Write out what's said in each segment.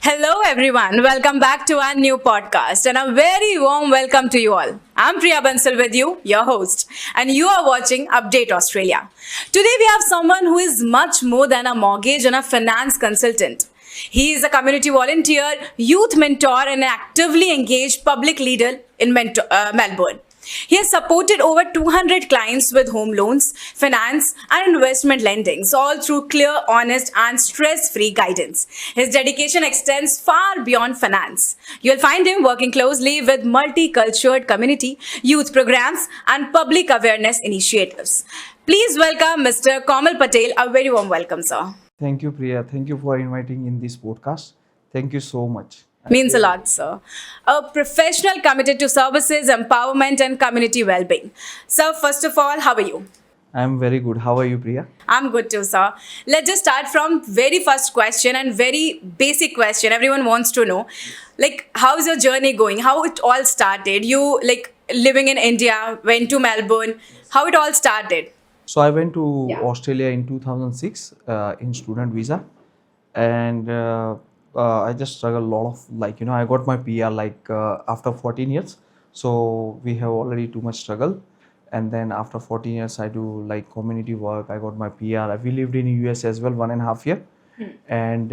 Hello, everyone. Welcome back to our new podcast, and a very warm welcome to you all. I'm Priya Bansal with you, your host, and you are watching Update Australia. Today, we have someone who is much more than a mortgage and a finance consultant. He is a community volunteer, youth mentor, and an actively engaged public leader in Melbourne. He has supported over 200 clients with home loans, finance, and investment lendings, all through clear, honest, and stress free guidance. His dedication extends far beyond finance. You'll find him working closely with multicultural community, youth programs, and public awareness initiatives. Please welcome Mr. Kaumil Patel. A very warm welcome, sir. Thank you, Priya. Thank you for inviting in this podcast. Thank you so much. Means a lot, sir. A professional committed to services, empowerment, and community well being. Sir, first of all, how are you? I'm very good. How are you, Priya? I'm good too, sir. Let's just start from very first question and very basic question. Everyone wants to know, like, how's your journey going? How it all started? You like living in India, went to Melbourne. How it all started? So I went to Yeah. Australia in 2006 in student visa, and I just struggled a lot of I got my PR after 14 years. So we have already too much struggle, and then after 14 years I do like community work. I got my PR. We lived in US as well 1.5 year, and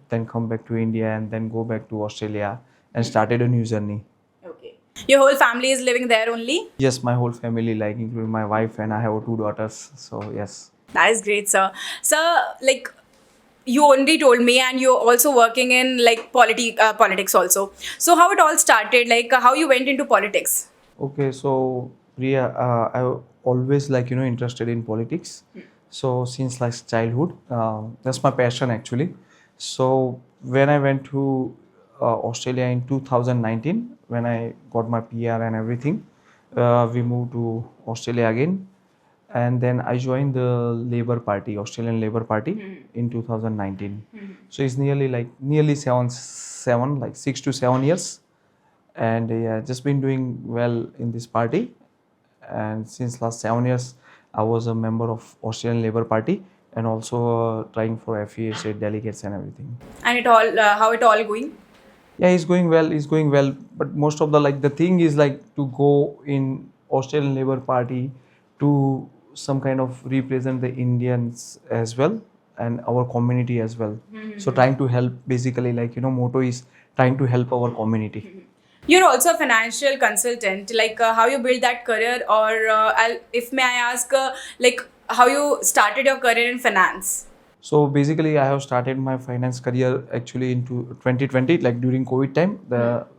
then come back to India and then go back to Australia and started a new journey. Okay. Your whole family is living there only? Yes, my whole family, like including my wife, and I have two daughters. So yes. That is great, sir. Sir, like you already told me, and you're also working in like politics also. So how it all started? Like how you went into politics? Okay, so Priya, I always interested in politics. So since like childhood, that's my passion actually. So when I went to Australia in 2019, when I got my PR and everything, we moved to Australia again, and then I joined the Labour Party, Australian Labour Party, in 2019. So it's nearly seven, like 6 to 7 years, and yeah, just been doing well in this party. And since last 7 years, I was a member of Australian Labour Party and also trying for FEA state delegates and everything. And it all how it all going? Yeah, it's going well. It's going well. But most of the thing is like to go in Australian Labour Party to some kind of represent the Indians as well and our community as well. So trying to help, basically, motto is trying to help our community. You're also a financial consultant. Like how you build that career, or if may I ask, like how you started your career in finance? So basically, I have started my finance career actually into 2020, like during COVID time,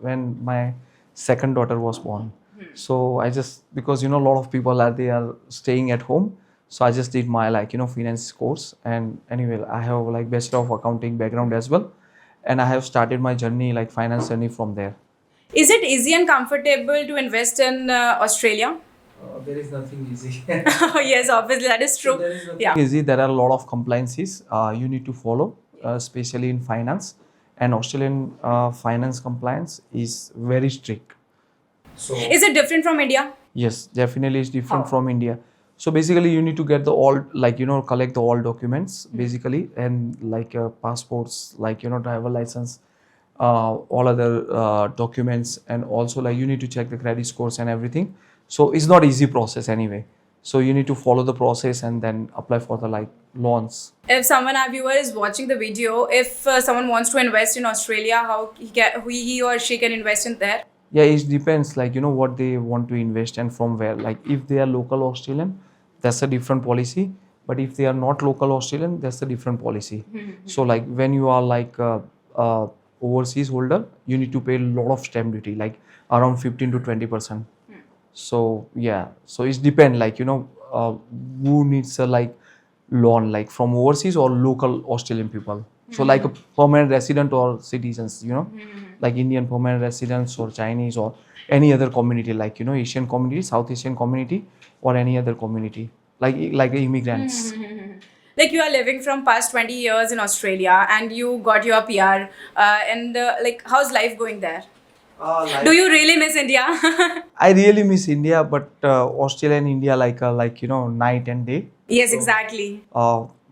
when my second daughter was born. So I just, because a lot of people are staying at home, so I just did my finance course. And anyway, I have like Bachelor of Accounting background as well, and I have started my journey, like finance journey, from there. Is it easy and comfortable to invest in Australia? There is nothing easy. Yes, obviously that is true. Yeah. Easy. There are a lot of compliances you need to follow, especially in finance. And Australian finance compliance is very strict. So Is it different from India? yes, definitely it's different How? from India. So basically, you need to get the all collect the all documents basically, and passports, driver license, all other documents, and also you need to check the credit scores and everything. So it's not easy process anyway. So you need to follow the process and then apply for the loans. If someone, our viewer, is watching the video, if someone wants to invest in Australia, how he or she can invest in there? Yeah, it depends what they want to invest and from where. Like if they are local Australian, that's a different policy. But if they are not local Australian, that's a different policy. So like when you are overseas holder, you need to pay a lot of stamp duty, like around 15 to 20%. So yeah, so it depends who needs a loan, like from overseas or local Australian people. So like a permanent resident or citizens, like Indian permanent residents or Chinese or any other community, Asian community, South Asian community, or any other community, like immigrants. Like you are living from past 20 years in Australia and you got your PR, and like how's life going there? Do you really miss India? I really miss India, but Australia and India night and day. Yes, exactly.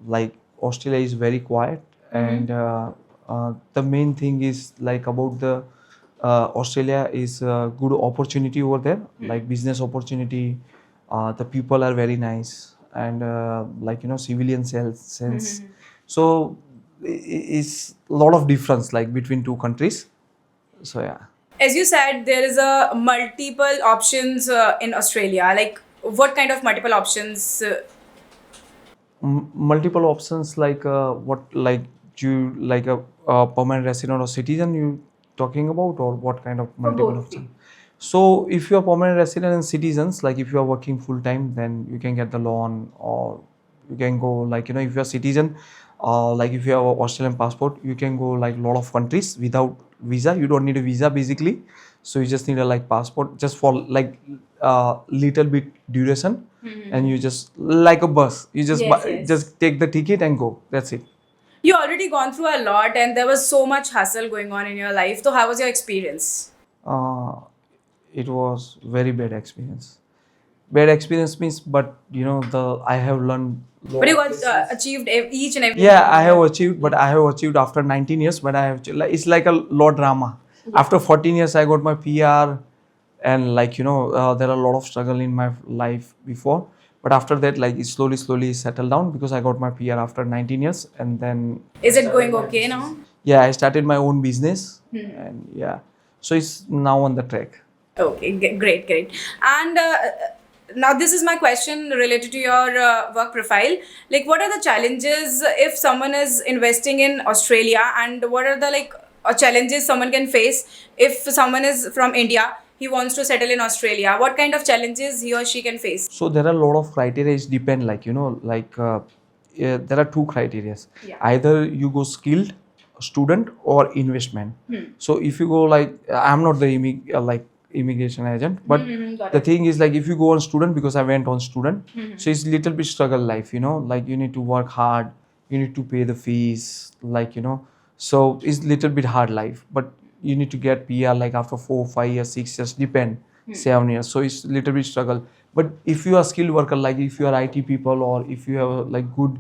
Like Australia is very quiet, and the main thing is like about the Australia is a good opportunity over there, like business opportunity. The people are very nice and like civilian sense. So it's a lot of difference like between two countries. So yeah. As you said, there is a multiple options in Australia. Like, what kind of multiple options? Multiple options like what like you like a permanent resident or citizen you talking about, or what kind of For multiple both. options? So if you are permanent resident and citizens, like if you are working full time, then you can get the loan, or you can go like if you are citizen, like if you have a Australian passport, you can go like a lot of countries without visa. You don't need a visa basically, so you just need a like passport just for like little bit duration, and you just like a bus, you just Yes, yes. just take the ticket and go, that's it. You already gone through a lot, and there was so much hustle going on in your life. So, how was your experience? uh, it was very bad experience. Bad experience means, but the I have learned But you got achieved each and every. yeah, I have achieved, but I have achieved after 19 years. But I have like it's like a lot drama. After 14 years, I got my PR, and like there are a lot of struggle in my life before. But after that, like it slowly settled down because I got my PR after 19 years, and then Is it going okay now? yeah, I started my own business, and yeah, so it's now on the track. Okay, great, great. And now this is my question related to your work profile. Like, what are the challenges if someone is investing in Australia, and what are the like challenges someone can face if someone is from India, he wants to settle in Australia? What kind of challenges he or she can face? So there are a lot of criteria. It depend, like like there are two criteria. Yeah. Either you go skilled student or investment. So if you go like I'm not the like immigration agent, but Got the it. thing is like if you go on student, because I went on student, so it's little bit struggle life. Like you need to work hard, you need to pay the fees, like so it's little bit hard life. But you need to get PR like after 4 5 years 6 years depend 7 years, so it's little bit struggle. But if you are skilled worker, like if you are IT people, or if you have like good,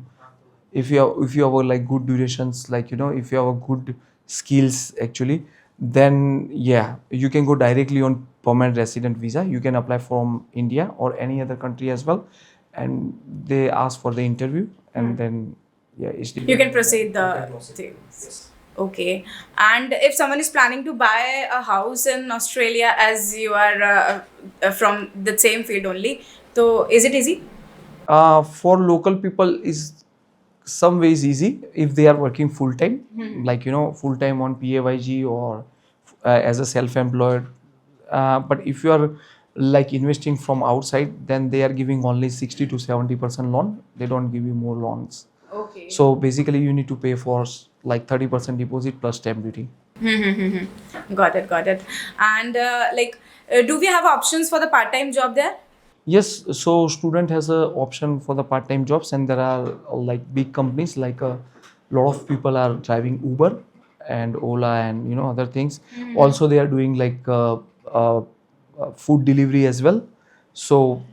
if you have like good durations, like if you have a good skills actually, then yeah, you can go directly on permanent resident visa. You can apply from India or any other country as well, and they ask for the interview, and then yeah, it's You can proceed the things. Okay. And if someone is planning to buy a house in Australia, as you are from the same field only, so is it easy? for local people is some ways easy if they are working full time, like full time on PAYG, or as a self-employed. But if you are like investing from outside, then they are giving only 60 to 70% loan. They don't give you more loans. Okay. So basically, you need to pay for like 30% deposit plus stamp duty. Got it, got it. And do we have options for the part-time job there? Yes, so student has a option for the part-time jobs, and there are like big companies, like a lot of people are driving Uber and Ola and other things. Also, they are doing like food delivery as well. So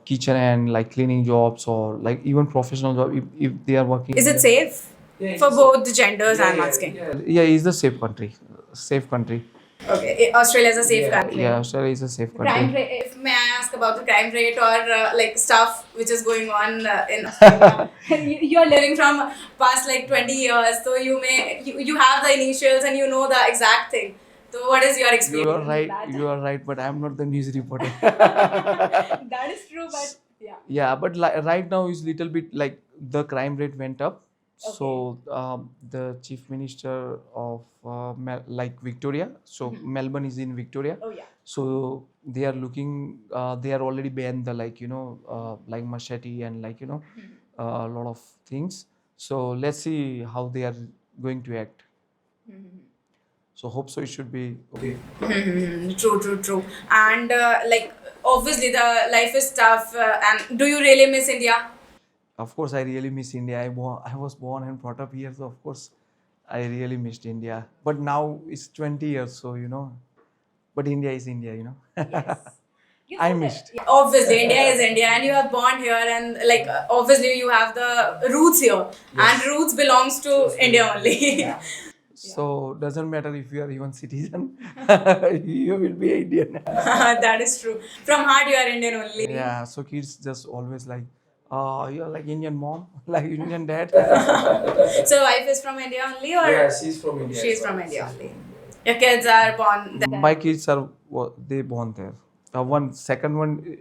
kitchen and like cleaning jobs, or like even professional job, if they are working. Is it safe for both the genders? I'm asking. Yeah, it's the safe country. Safe country. Okay, Australia is a safe country. Yeah, Australia is a safe Crime country. rate. If may I ask about the crime rate, or like stuff which is going on in Australia? You are living from past like 20 years, so you have the initials and you know the exact thing. So what is your experience? You are right. with that? You are right, but I'm not the news reporter. That is true, but yeah. Yeah, but right now is little bit like the crime rate went up. So the chief minister of like Victoria, so Melbourne is in Victoria. Oh yeah. So they are looking. They are already banned the like like machete and like a lot of things. So let's see how they are going to act. So hope so it should be okay. True, true, true. And like obviously the life is tough. And do you really miss India? Of course, I really miss India. I was born and brought up here, so of course, I really missed India. But now it's 20 years, so But India is India, Yes. I missed. Yeah, obviously, India is India, and you are born here, and like obviously you have the roots here, and roots belongs to India only. So doesn't matter if you are even citizen, you will be Indian. That is true. From heart, you are Indian only. Yeah, so kids just always like, you're like Indian mom, like Indian dad. So wife is from India only, or Yeah, she's from India. she's from India only? Your kids are born there. My kids are they born there. One second one,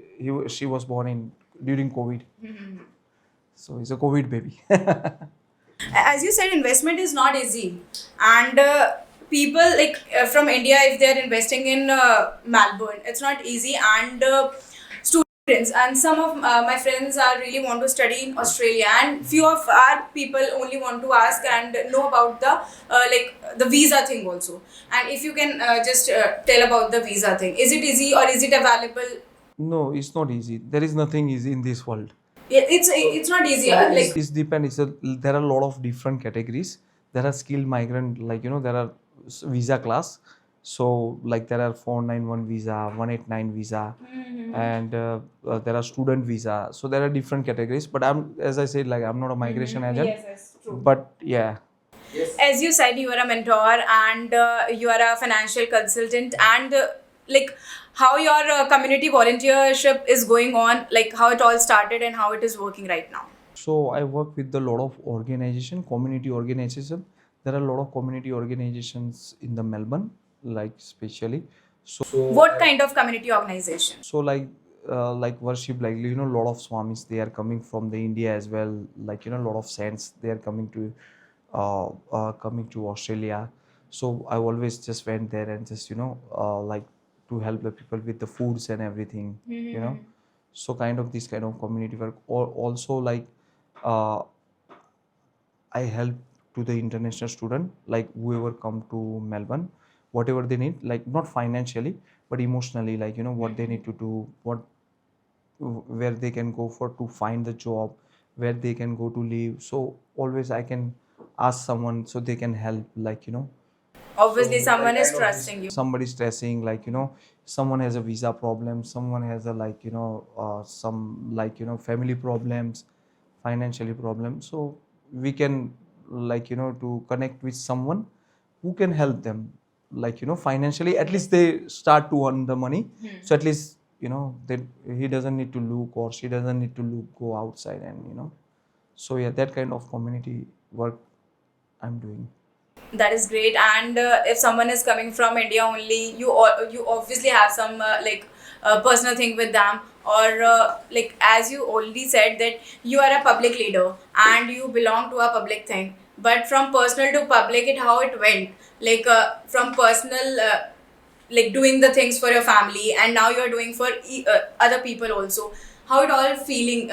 she was born in during COVID, so he's a COVID baby. As you said, investment is not easy, and people like from India, if they are investing in Melbourne, it's not easy, and students and some of my friends are really want to study in Australia, and few of our people only want to ask and know about the like the visa thing also. And if you can just tell about the visa thing, is it easy or is it available? No, it's not easy. There is nothing easy in this world. It's not easy. Like It's depend. There are a lot of different categories. There are skilled migrant, like there are visa class. So like there are 491 visa, 189 visa, and there are student visa. So there are different categories. But as I said, like I'm not a migration agent. yes, true. But yeah, As you said, you are a mentor and you are a financial consultant, and like how your community volunteership is going on, like how it all started and how it is working right now. so I work with a lot of organization, community organization. There are a lot of community organizations in the Melbourne, like especially. So What kind of community organization? so like worship, like a lot of swamis, they are coming from the India as well, like a lot of saints, they are coming to Australia. So I always just went there and just like to help the people with the foods and everything, so kind of this kind of community work, or also like uh, I help to the international student, like whoever come to Melbourne, whatever they need, like not financially, but emotionally, like what they need to do, where they can go for to find the job, where they can go to live. So always I can ask someone so they can help, like Obviously, someone is trusting you. somebody stressing, like someone has a visa problem, someone has a like some like family problems, financially problems. So we can like to connect with someone who can help them, like financially, at least they start to earn the money. So at least that he doesn't need to look, or she doesn't need to look, go outside, and so yeah, that kind of community work I'm doing. That is great. And if someone is coming from India only, you obviously have some like personal thing with them, or like as you already said that you are a public leader and you belong to a public thing. But from personal to public, it how it went, like from personal. Like doing the things for your family, and now you're doing for other people also. How it all feeling?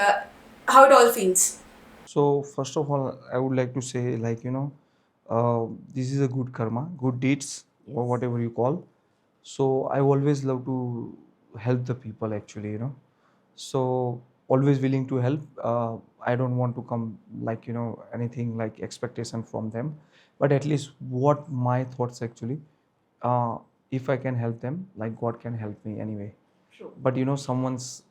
How it all feels? So first of all, I would like to say, like this is a good karma, good deeds, or whatever you call. So I always love to help the people, actually, So always willing to help. I don't want to come like anything like expectation from them, but at least what my thoughts actually. Uh, if I can help them, like God can help me anyway. True. But someone's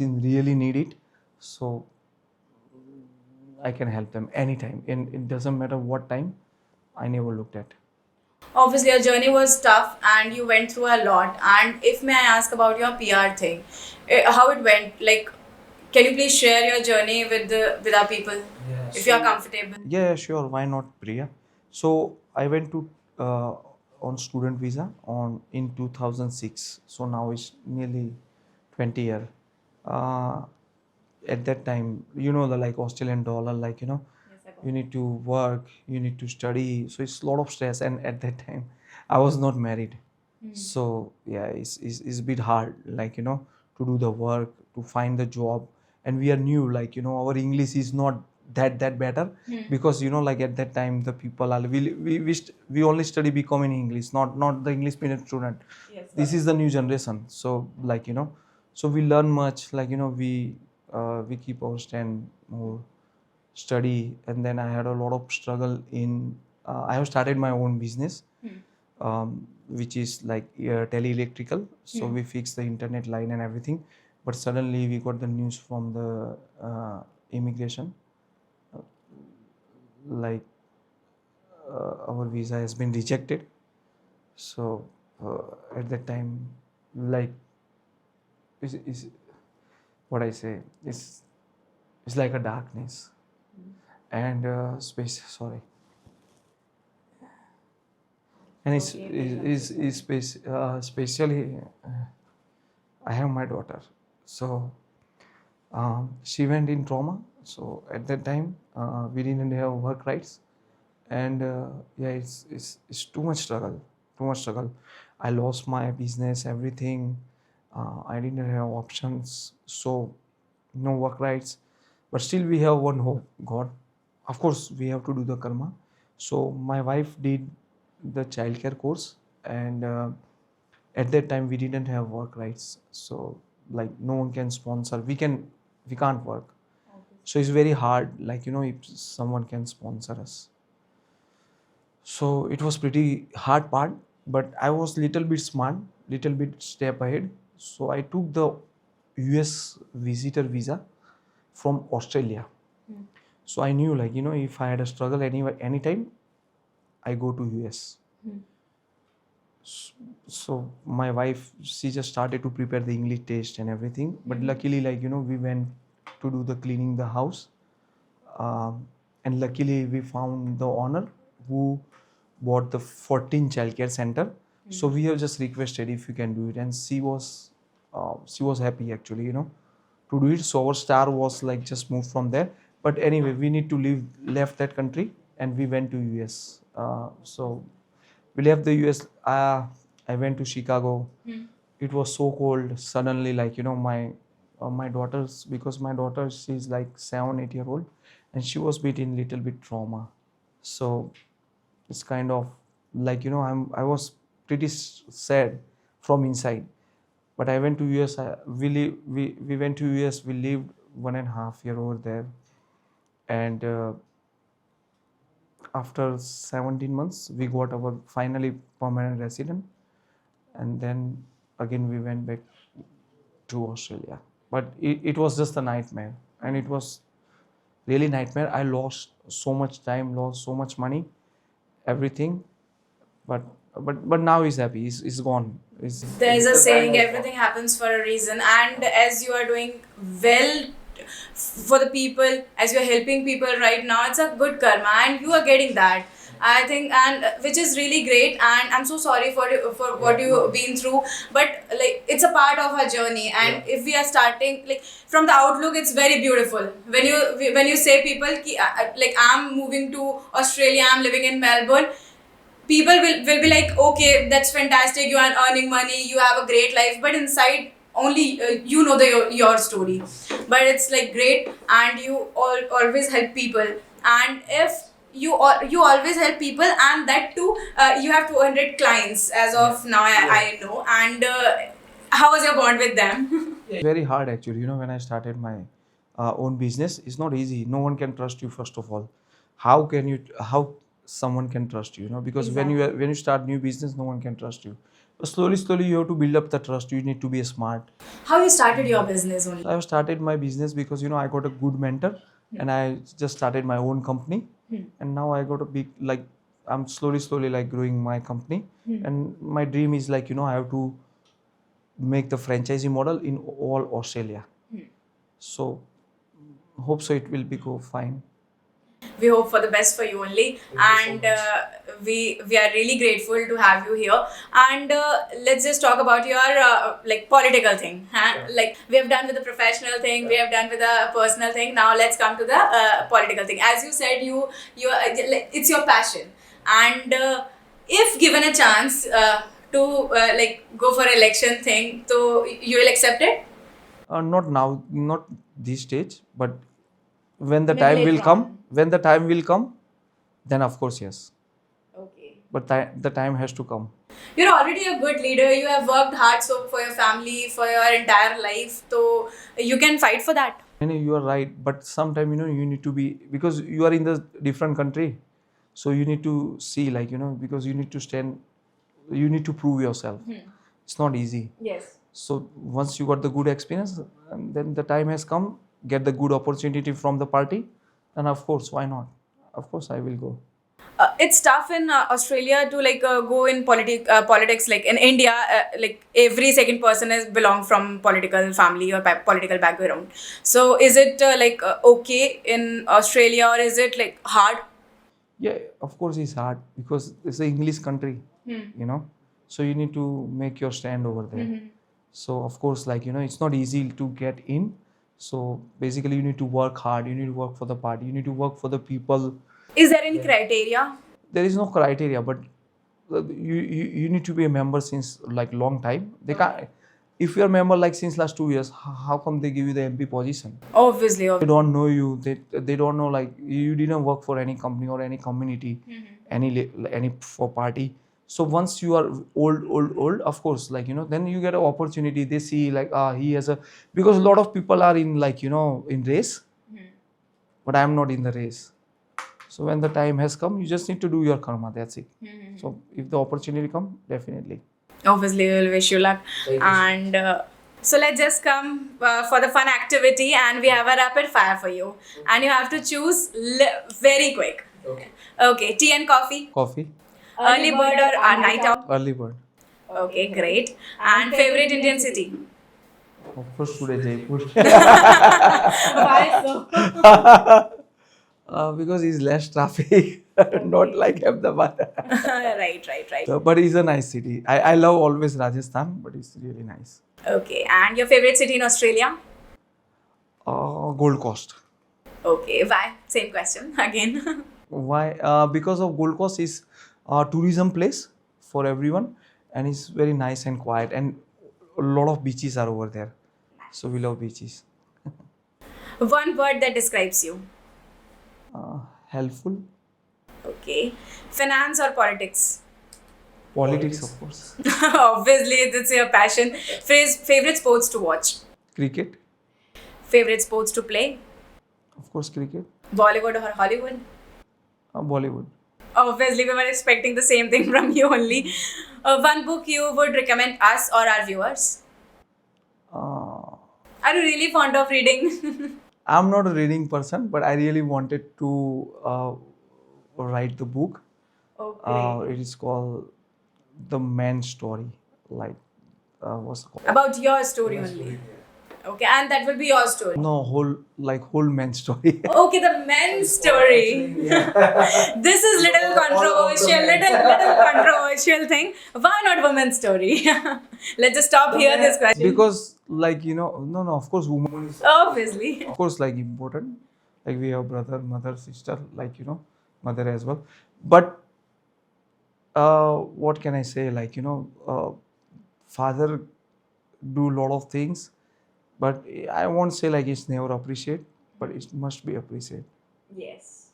in really need it, so I can help them anytime, and it doesn't matter what time. I never looked at. Obviously, your journey was tough and you went through a lot. And if may I ask about your PR thing, how it went? Like, can you please share your journey with our people, if you are comfortable? Yeah, sure. Why not, Priya? So I went to on student visa on in 2006. So now it's nearly 20 year. Uh, at that time, the like Australian dollar, like you need to work, you need to study. So it's a lot of stress. And at that time, I was not married. So yeah, it's a bit hard, like to do the work, to find the job. And we are new, like our English is not that better, because like at that time the people are we only study BCom in English, not the English medium student. This is the new generation. So like so we learn much, like we keep our stand more, study. And then I had a lot of struggle in I have started my own business, which is like tele-electrical. So we fix the internet line and everything. But suddenly we got the news from the immigration, like our visa has been rejected. So at that time, like is what I say is it's like a darkness and space. Sorry, and is especially I have my daughter, so she went in trauma. So at that time, we didn't have work rights, and yeah, it's too much struggle, too much struggle. I lost my business, everything. I didn't have options, so no work rights. But still, we have one hope, God. Of course, we have to do the karma. So my wife did the childcare course, and at that time we didn't have work rights. So like no one can sponsor. We can't work. So it's very hard. Like if someone can sponsor us. So it was pretty hard part, but I was little bit smart, little bit step ahead. So I took the US visitor visa from Australia. So I knew like if I had a struggle anywhere anytime, I go to US. So my wife, she just started to prepare the English test and everything. But luckily, like we went to do the cleaning the house, and luckily we found the owner who bought the 14 childcare center. So we have just requested if you can do it, and she was happy actually, to do it. So our star was like just moved from there. But anyway, we need to leave left that country, and we went to US. So we left the US. I went to Chicago. It was so cold. Suddenly, like my daughter's, because my daughter, she's like 7 8 year old, and she was bit in little bit trauma. So it's kind of like I was pretty sad from inside. But I went to US. We went to US. We lived 1.5 year over there, and after 17 months, we got our finally permanent resident, and then again we went back to Australia. But it was just a nightmare, and it was really nightmare. I lost so much time, lost so much money, everything. But now he's happy. He's gone. There's a saying, everything happens for a reason, and as you are doing well for the people, as you're helping people right now, it's a good karma, and you are getting that, I think, and which is really great. And I'm so sorry for what you've been through, but like it's a part of our journey. And if we are starting like from the outlook, it's very beautiful when you say people ki, like I'm moving to Australia, I'm living in Melbourne, people will be like, okay, that's fantastic, you are earning money, you have a great life, but inside only your story. But it's like great, and you always help people. And if you always help people, and that too, you have 200 clients as of now, I know. And how was your bond with them? Very hard actually. When I started my own business, it's not easy. No one can trust you first of all. How someone can trust you? Because when you start new business, no one can trust you. But slowly you have to build up the trust. You need to be smart. How you started your business only? I have started my business because I got a good mentor, and I just started my own company, and now I got a big, like, I'm slowly like growing my company, and my dream is like I have to make the franchisee model in all Australia. So hope so it will be go fine. We hope for the best for you only. And we are really grateful to have you here. And let's just talk about your like political thing, huh? Like we have done with the professional thing, we have done with the personal thing, now let's come to the political thing. As you said, you like, it's your passion. And if given a chance to like go for election thing, so you will accept it? Not now, not this stage, but when the Maybe time will later come, on. when the time will come, then of course yes. Okay. But the time has to come. You're already a good leader. You have worked hard so for your family, for your entire life. So you can fight for that. You are right, but sometime you need to be, because you are in the different country, so you need to see, like because you need to stand, you need to prove yourself. It's not easy. Yes. So once you got the good experience, and then the time has come, get the good opportunity from the party, and of course, why not? Of course, I will go. It's tough in Australia to like go in politics. Like in India, like every second person is belong from political family or political background. So is it okay in Australia, or is it like hard? Yeah, of course it's hard because it's an English country, you know. So you need to make your stand over there. So of course, like, you know, it's not easy to get in. So basically, you need to work hard. You need to work for the party. You need to work for the people. Is there any criteria? There is no criteria, but you need to be a member since like long time. They can't. If you're a member like since last 2 years, how come they give you the MP position? Obviously, They don't know you. They don't know, like, you didn't work for any company or any community, any for party. So once you are old, of course, like, you know, then you get an opportunity. They see like, he has a, because a lot of people are in, like, you know, in race, but I'm not in the race. So when the time has come, you just need to do your karma. That's it. So if the opportunity come, definitely. Obviously, we'll wish you luck. And so let's just come for the fun activity, and we have a rapid fire for you. And you have to choose very quick. Okay, tea and coffee, Coffee, early bird or a night owl? early bird. Okay, great. And favorite Indian city? Of course, today Jaipur. Why so? Because it's less traffic, not like Ahmedabad. Right. So, but it's a nice city. I love always Rajasthan, but it's really nice. Okay, and your favorite city in Australia? Gold Coast. Okay, why? Same question again. Why? Because of Gold Coast is a tourism place for everyone, and it's very nice and quiet, and a lot of beaches are over there. So we love beaches. One word that describes you. Helpful. Okay, finance or politics? Politics, of course. Obviously, it's your passion. Favorite sports to watch? Cricket, Favorite sports to play? of course, cricket. Bollywood or Hollywood? Bollywood. Obviously, we were expecting the same thing from you only. One book you would recommend us or our viewers? Uh, Are you really fond of reading? I'm not a reading person, but I really wanted to write the book. Okay. It is called The Man's Story. Like, what's it called? About your story only. Okay, and that will be your story. No, whole man's story. Okay, the men's story. This is little controversial, little controversial thing. Why not women's story? Let's just stop here this question. Because, like, you know, no, of course, woman is, Obviously. of course, like, important. Like, we have brother, mother, sister, like, you know, mother as well. But what can I say? Like, you know, father do a lot of things, but I won't say like it's never appreciate, but it must be appreciated. Yes.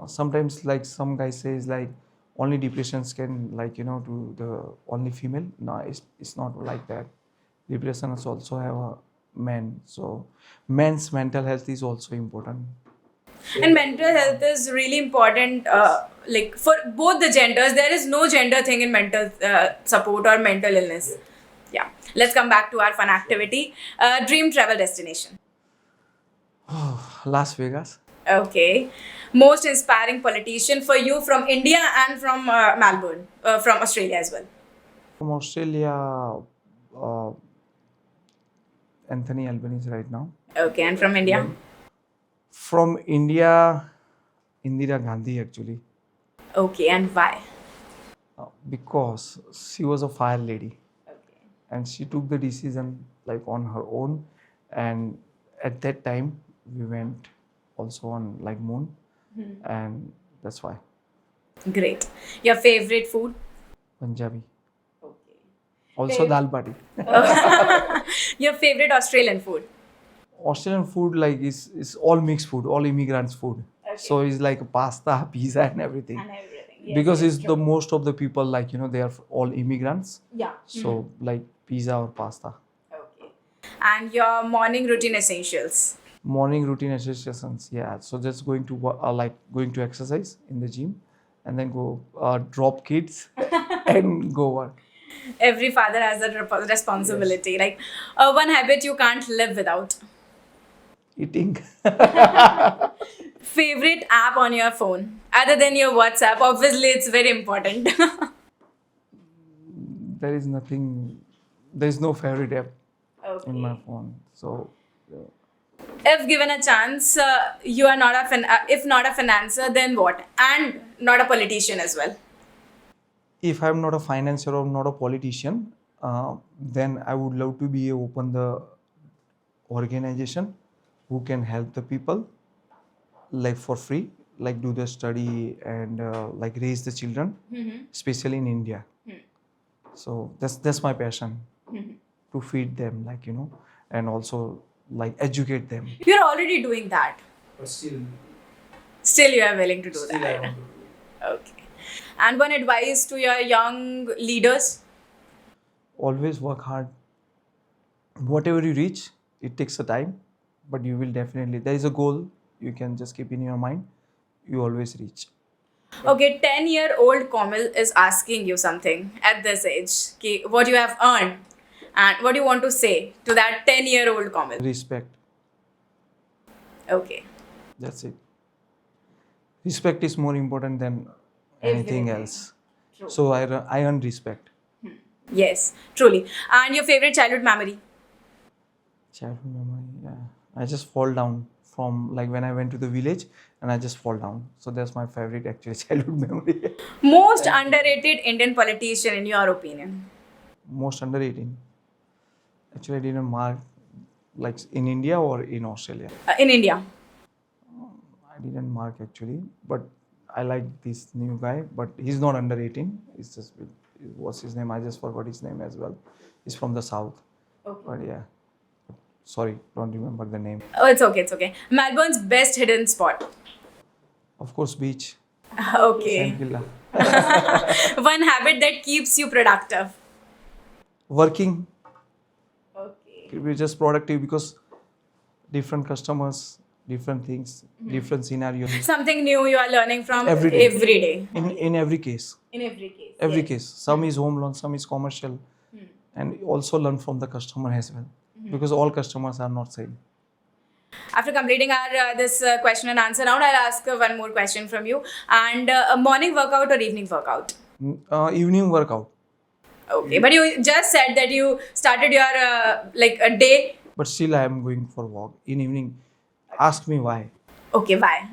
Sometimes, like, some guy says like only depressions can, like, you know, do the only female. No, it's not like that. Depressions also have a man. So men's mental health is also important. And mental health is really important, like for both the genders. There is no gender thing in mental support or mental illness. Yeah. Let's come back to our fun activity. Dream travel destination. Las Vegas. Okay. Most inspiring politician for you from India and from Melbourne, from Australia as well. From Australia, Anthony Albanese right now. Okay. And from India? From India, Indira Gandhi actually, Okay. And why? because she was a fire lady Okay. and she took the decision like on her own, and at that time we went also on like moon, and that's why. Great. Your favorite food? Punjabi, Okay. also dal bati. Your favorite Australian food? Australian food, like, is all mixed food, all immigrants food. So it's like pasta, pizza, and everything. Everything. Because it's the most of the people, like, you know, they are all immigrants. Yeah. So like pizza or pasta. Okay. And your morning routine essentials? Morning routine exercises, yeah. So just going to like going to exercise in the gym, and then go drop kids and go work. Every father has that responsibility. Like one habit you can't live without. Eating. Favorite app on your phone other than your WhatsApp? Obviously, it's very important. There is nothing. There is no favorite app in my Okay. phone. So If given a chance, you are not if not a financer, then what? And not a politician as well. if I'm not a financier or not a politician, then I would love to be open the organization who can help the people like for free, like do the study and like raise the children, especially in India. So that's my passion to feed them, like and also like educate them. You're already doing that. But still, Still, you are willing to do still I that. want to do. Okay. And one advice to your young leaders? Always work hard. Whatever you reach, it takes a time, but you will definitely. There is a goal you can just keep in your mind. You always reach. Okay, 10-year-old Kaumil is asking you something at this age. Ki, what you have earned and what you want to say to that 10-year-old Kaumil. Respect. Okay. That's it. Respect is more important than anything Everything. else. True. So I earn respect. Yes, truly. And your favorite childhood memory? Childhood memory. Yeah. I just fall down from like when I went to the village and I just fall down. So that's my favorite actually childhood memory. Most underrated Indian politician in your opinion? Most under 18. Actually, I didn't mark like in India or in Australia. In India. I didn't mark actually, but I like this new guy, but he's not under 18. It's just what's his name? I just forgot his name as well. He's from the south. Okay. But yeah, sorry, don't remember the name. Oh, it's okay, it's okay. Melbourne's best hidden spot? Of course, beach. Okay. Sandvilla. One habit that keeps you productive? Working, Okay. we're just productive because different customers, different things, different scenarios. Something new you are learning from Every day. every day. In every case, In every case. every yes. case. Some is home loan, some is commercial, and also learn from the customer as well, because all customers are not same. After completing our this question and answer round, I'll ask one more question from you. And a morning workout or evening workout? Evening workout, Okay, but you just said that you started your like a day. but still I am going for walk in evening. Ask me why. Okay, why?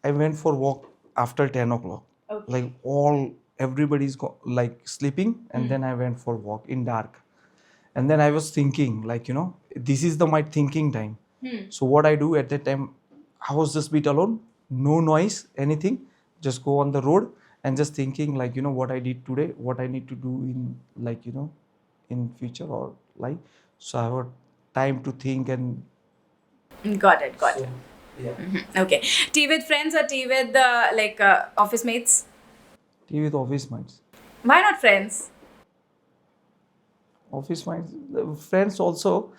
I went for walk after 10 o'clock. Okay. Like everybody's like sleeping, and then I went for walk in dark. And then I was thinking, like, this is my thinking time. So what I do at that time, I was just bit alone, no noise, anything, just go on the road and just thinking, like, what I did today, what I need to do in, like, in future or like. So I have time to think and. Got it, got it. Yeah. Okay. Tea with friends or tea with like office mates? Tea with office mates. Why not friends? Office mates, friends also.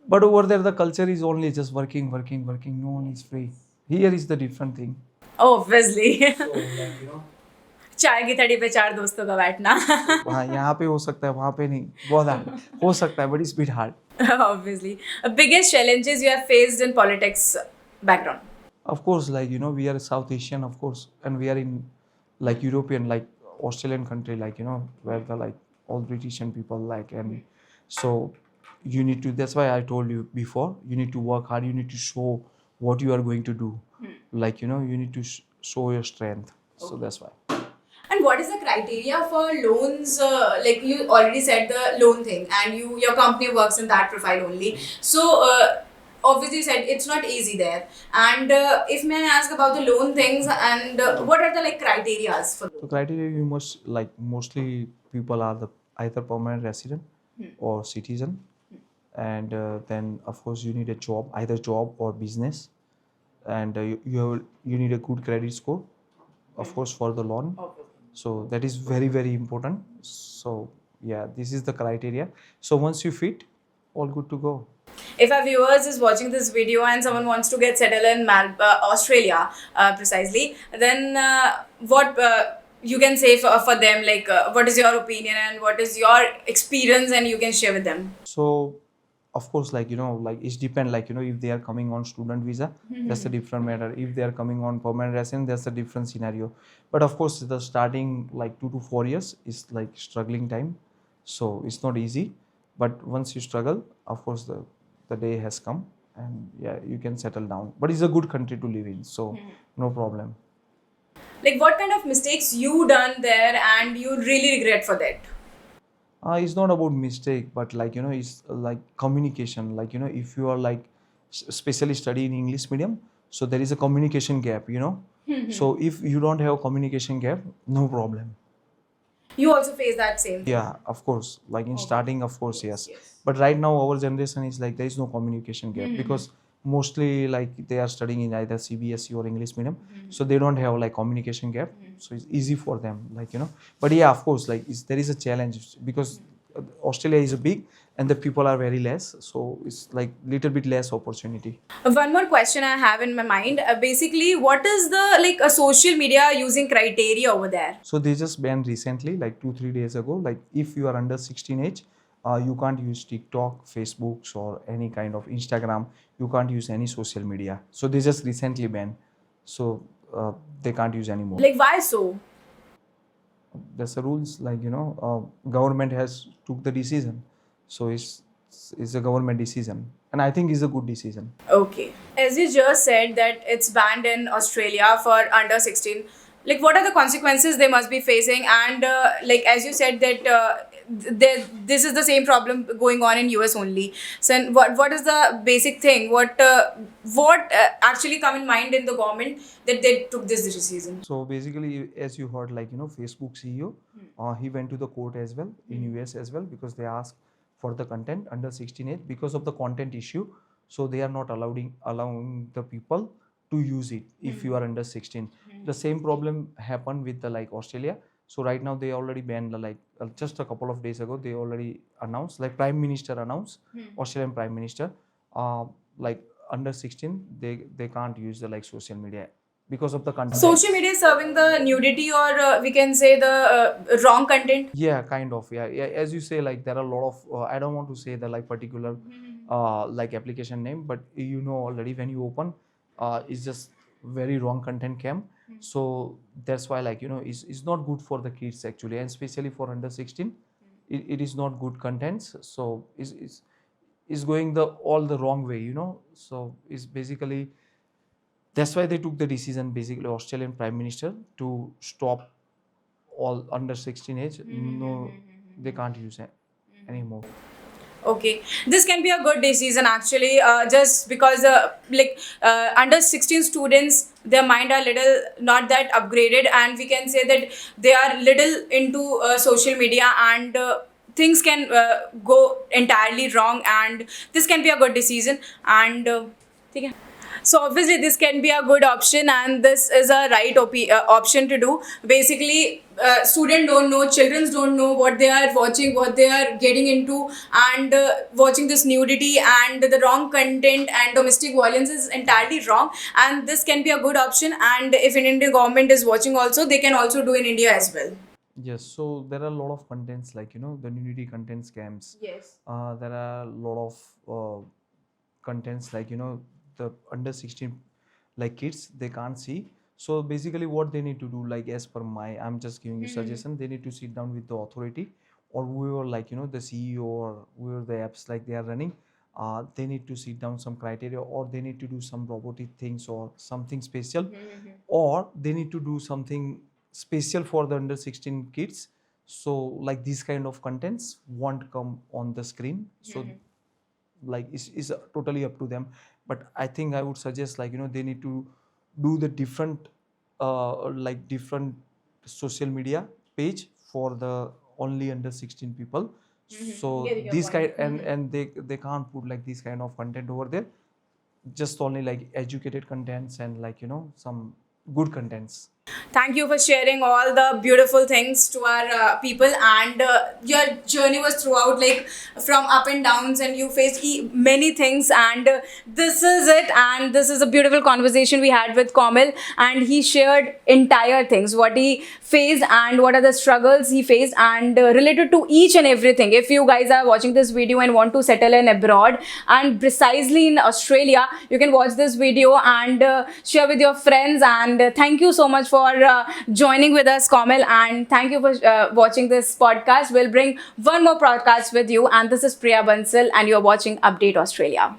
But over there, the culture is only just working, working, working. No one is free. Here is the different thing. Obviously. So, like, चाय की थड़ी पे चार दोस्तों का बैठना. हाँ यहाँ पे हो सकता है, वहाँ पे नहीं. बहुत hard. हो सकता है, but it's bit hard. Obviously. Biggest challenges you have faced in politics background? Of course, like, we are South Asian, of course, and we are in like European, like Australian country, like, where the like all British and people like, and so you need to, that's why I told you before, you need to work hard, you need to show what you are going to do. Like, you need to show your strength. So that's why. And what is the criteria for loans? Like you already said the loan thing, and your company works in that profile only. So obviously you said it's not easy there. And if may I ask about the loan things, and what are the like criterias for The loan? criteria, you must like, mostly people are the either permanent resident or citizen, and then of course you need a job, either job or business, and you need a good credit score, of course, for the loan. So that is very, very important. So yeah, this is the criteria. So once you fit, all good to go. If our viewers is watching this video and someone wants to get settled in Australia, precisely, then what you can say for them, like what is your opinion and what is your experience, and you can share with them. So of course, like like it's depend, like if they are coming on student visa, that's a different matter. If they are coming on permanent resident, that's a different scenario. But of course, the starting like 2 to 4 years is like struggling time, so it's not easy. But once you struggle, of course, the day has come, and yeah, you can settle down. But it's a good country to live in, so no problem. Like, what kind of mistakes you done there and you really regret for that? It's not about mistake, but like it's like communication. Like if you are like especially study in English medium, so there is a communication gap. So if you don't have communication gap, no problem. You also face that same thing. Yeah, of course. Like in Okay. starting, of course, yes. Yes. But right now, our generation is like there is no communication gap because mostly like they are studying in either CBSE or English medium, so they don't have like communication gap. So it's easy for them, like But yeah, of course, like there is a challenge because Australia is a big and the people are very less, so it's like little bit less opportunity. One more question I have in my mind. Basically, what is the like a social media using criteria over there? So they just banned recently, like 2-3 days ago. Like if you are under 16 age, you can't use TikTok, Facebooks, or any kind of Instagram. You can't use any social media. So they just recently banned. So they can't use anymore. Like, why so? There's the rules. Like government has took the decision. So it's a government decision, and I think it's a good decision. Okay. As you just said that it's banned in Australia for under 16, like what are the consequences they must be facing? And like as you said that this is the same problem going on in US only. So what is the basic thing? What actually come in mind in the government that they took this decision? So basically, as you heard, like Facebook CEO, he went to the court as well in US as well because they asked for the content under 16 age because of the content issue. So they are not allowing the people to use it if you are under 16. The same problem happened with the like Australia. So right now they already banned the, like just a couple of days ago they already announced, like Prime Minister announced, Australian Prime Minister, like under 16 they can't use the like social media because of the content. Social media is serving the nudity or we can say the wrong content. Yeah, kind of. Yeah, yeah. As you say, like there are a lot of. I don't want to say the like particular, like application name, but already when you open, it's just very wrong content came. So that's why like it's not good for the kids actually, and especially for under 16, it is not good contents. So is going the all the wrong way. So it's basically that's why they took the decision, basically Australian Prime Minister, to stop all under 16 age. No, they can't use it anymore. Okay, this can be a good decision actually, just because under 16 students, their mind are little not that upgraded, and we can say that they are little into social media, and things can go entirely wrong, and this can be a good decision. And ठीक है? So obviously this can be a good option, and this is a right option to do. Basically, students don't know, children don't know what they are watching, what they are getting into, and watching this nudity and the wrong content and domestic violence is entirely wrong. And this can be a good option. And if an Indian government is watching also, they can also do in India as well. Yes, so there are a lot of contents like the nudity content scams. Yes. There are a lot of contents like the under 16 like kids they can't see. So basically what they need to do, like as per I'm just giving you suggestion, they need to sit down with the authority or whoever, like the CEO or whoever the apps like they are running. They need to sit down some criteria, or they need to do some robotic things or something special, or they need to do something special for the under 16 kids. So like these kind of contents won't come on the screen. So like it's totally up to them. But I think I would suggest like they need to do the different like different social media page for the only under 16 people. So Getting your these point. kind and they can't put like this kind of content over there, just only like educated contents and like some good contents. Thank you for sharing all the beautiful things to our people, and your journey was throughout, like from up and downs, and you faced many things, and this is it. And this is a beautiful conversation we had with Kaumil, and he shared entire things, what he faced and what are the struggles he faced, and related to each and everything. If you guys are watching this video and want to settle in abroad, and precisely in Australia, you can watch this video and share with your friends. And thank you so much for joining with us, Kaumil, and thank you for watching this podcast. We'll bring one more podcast with you, and this is Priya Bansal, and you're watching Update Australia.